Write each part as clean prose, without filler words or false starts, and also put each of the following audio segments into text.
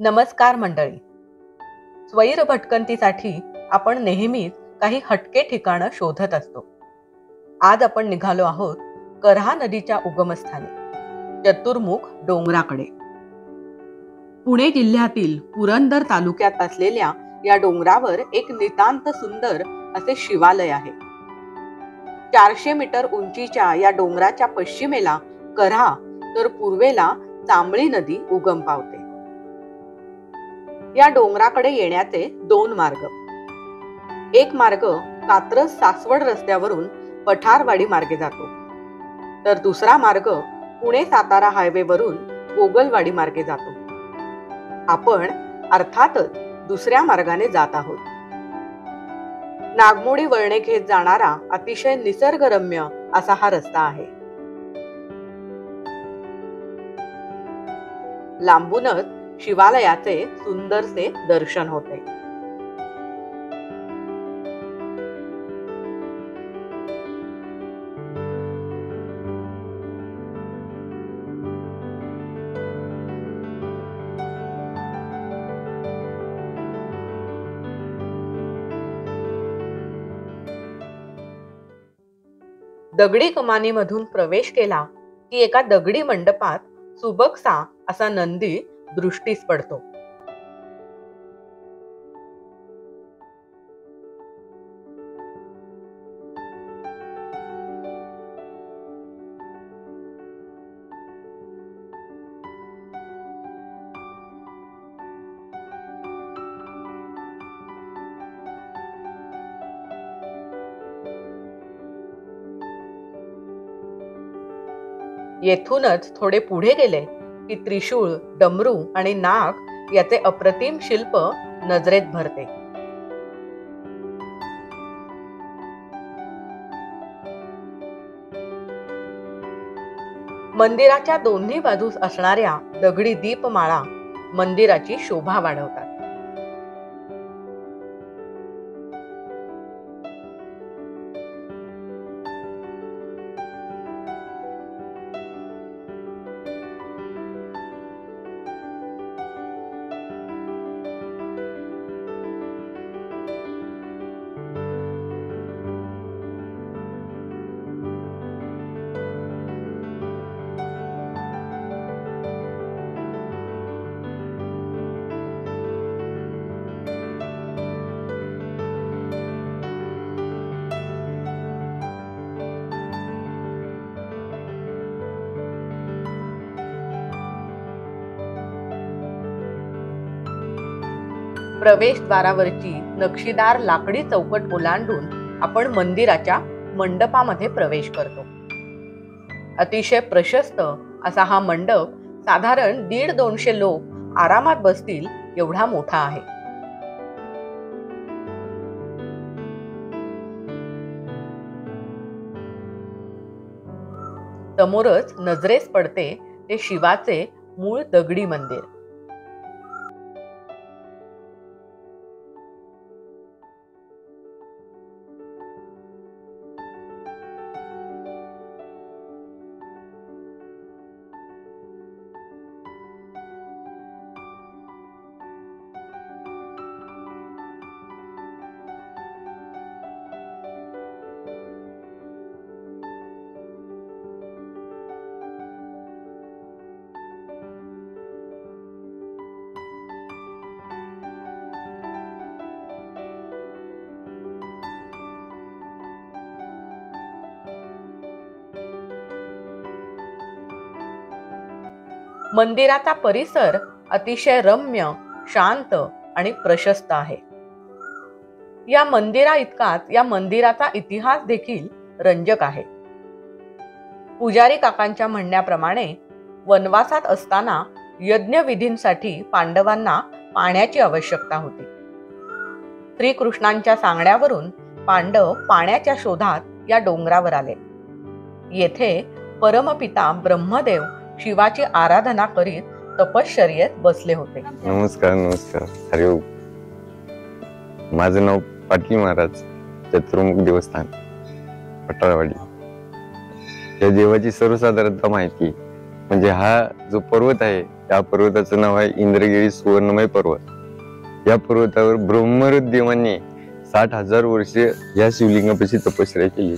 नमस्कार मंडळी. स्वैर भटकंतीसाठी आपण नेहमीच काही हटके ठिकाणं शोधत असतो. आज आपण निघालो आहोत करहा नदीच्या उगमस्थानी चतुर्मुख डोंगराकडे. पुणे जिल्ह्यातील पुरंदर तालुक्यात असलेल्या या डोंगरावर एक नितांत सुंदर असे शिवालय आहे. 400 मीटर उंचीच्या या डोंगराच्या पश्चिमेला करहा तर पूर्वेला चांबळी नदी उगम पावते. या डोंगराकडे येण्याचे 2 मार्ग. एक मार्ग कात्रज सासवड रस्त्यावरून पठारवाडी मार्गे जातो, तर दुसरा मार्ग पुणे सातारा हायवे वरून गोगलवाडी मार्गे जातो. आपण अर्थातच दुसऱ्या मार्गाने जात आहोत. नागमोडी वळणे घेत जाणारा अतिशय निसर्गरम्य असा हा रस्ता आहे. लांबूनच शिवालयाचे सुंदरसे दर्शन होते. दगडी कमानीमधून प्रवेश केला की एका दगडी मंडपात सुबकसा असा नंदी दृष्टीस पडतो. येथूनच थोडे पुढे गेले की त्रिशूळ, डमरू आणि नाग याचे अप्रतिम शिल्प नजरेत भरते. मंदिराच्या दोन्ही बाजूस असणाऱ्या दगडी दीपमाळा मंदिराची शोभा वाढवतात. प्रवेशद्वारावरची नक्षीदार लाकडी चौकट ओलांडून आपण मंदिराच्या मंडपामध्ये प्रवेश करतो. अतिशय प्रशस्त असा हा मंडप साधारण 150-200 लोक आरामात बसतील एवढा मोठा आहे. समोरच नजरेस पडते ते शिवाचे मूळ दगडी मंदिर. मंदिराचा परिसर अतिशय रम्य, शांत आणि प्रशस्त आहे. या मंदिराइतकाच या मंदिराचा इतिहास देखील रंजक आहे. पुजारी काकांच्या म्हणण्याप्रमाणे वनवासात असताना यज्ञविधींसाठी पांडवांना पाण्याची आवश्यकता होती. श्रीकृष्णांच्या सांगण्यावरून पांडव पाण्याच्या शोधात या डोंगरावर आले. येथे परमपिता ब्रह्मदेव शिवाची आराधना करीत तपश्चर्येत बसले होते. नमस्कार नमस्कार. हरिओम. माझं नाव पाटली महाराज, चतुर्मुख देवस्थान, पठारवाडी. या देवाची सर्वसाधारणतः माहिती म्हणजे हा जो पर्वत आहे या पर्वताचं नाव आहे इंद्रगिरी सुवर्णमय पर्वत. या पर्वतावर ब्रह्मरुद्र देवांनी 60,000 वर्ष या शिवलिंगापाशी तपश्चर्या केली.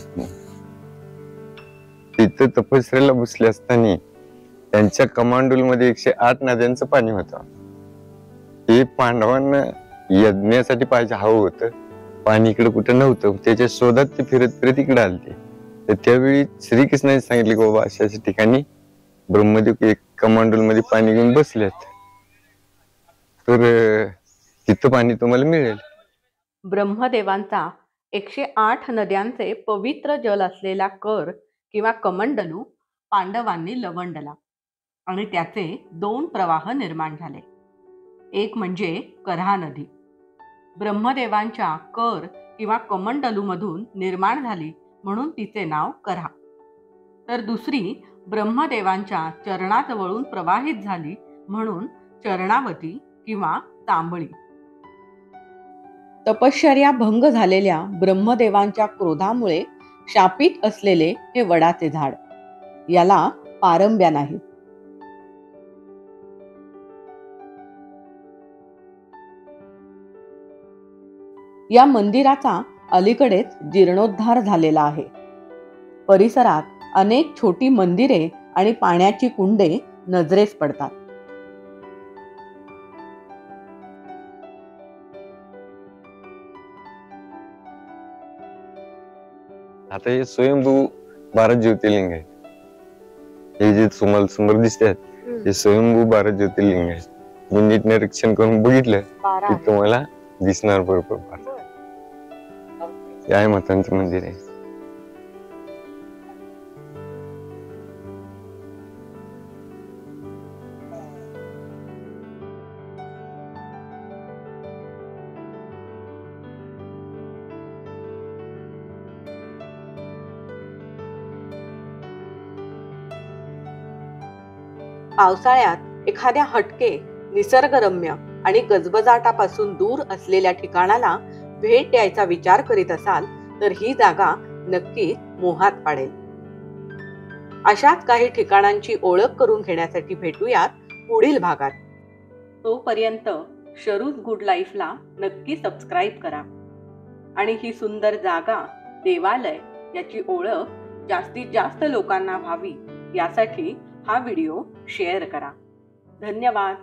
तिथं तपश्चर्याला बसले असताना त्यांच्या कमांडोल मध्ये 108 नद्यांचं पाणी होतं. हे पांडवांना यज्ञासाठी पाहिजे हवं होतं, पाणी इकडे कुठं नव्हतं. त्याच्या शोधात ते फिरत फिरत इकडे आलते. तर त्यावेळी श्रीकृष्णाने सांगितले की बाबा अशा ठिकाणी ब्रह्मदेव एक कमांडोल मध्ये पाणी घेऊन बसलेत, तर तिथं पाणी तुम्हाला मिळेल. ब्रह्मदेवांचा 108 नद्यांचे पवित्र जल असलेला कर किंवा कमंडलू पांडवांनी लवंडला आणि त्याचे 2 प्रवाह निर्माण झाले. एक म्हणजे करहा नदी, ब्रह्मदेवांच्या कर किंवा कमंडलूमधून निर्माण झाली म्हणून तिचे नाव करहा. तर दुसरी ब्रह्मदेवांच्या चरणाजवळून प्रवाहित झाली म्हणून चरणावती किंवा तांबळी. तपश्चर्या भंग झालेल्या ब्रह्मदेवांच्या क्रोधामुळे शापित असलेले हे वडाचे झाड, याला पारंब्या नाहीत. या मंदिराचा अलीकडेच जीर्णोद्धार झालेला आहे. परिसरात अनेक छोटी मंदिरे आणि पाण्याची कुंडे नजरेस पडतात. आता हे स्वयंभू 12 ज्योतिर्लिंग आहेत. हे जे तुम्हाला समोर दिसतात हे स्वयंभू 12 ज्योतिर्लिंग आहेत. तुम्ही नीट निरीक्षण करून बघितलं की तुम्हाला दिसणार बरोबर. हे आहे मातांचं मंदिर आहे. पावसाळ्यात एखाद्या हटके, निसर्गरम्य आणि गजबजाटापासून दूर असलेल्या ठिकाणाला भेट द्यायचा विचार करीत असाल तर ही जागा नक्की मोहात पाडेल. अशाच काही ठिकाणांची ओळख करून घेण्यासाठी भेटूयात पुढील भागात. तोपर्यंत शरूज गुड लाईफला नक्की सबस्क्राईब करा आणि ही सुंदर जागा, देवालय याची ओळख जास्तीत जास्त लोकांना व्हावी यासाठी हा व्हिडिओ शेअर करा. धन्यवाद.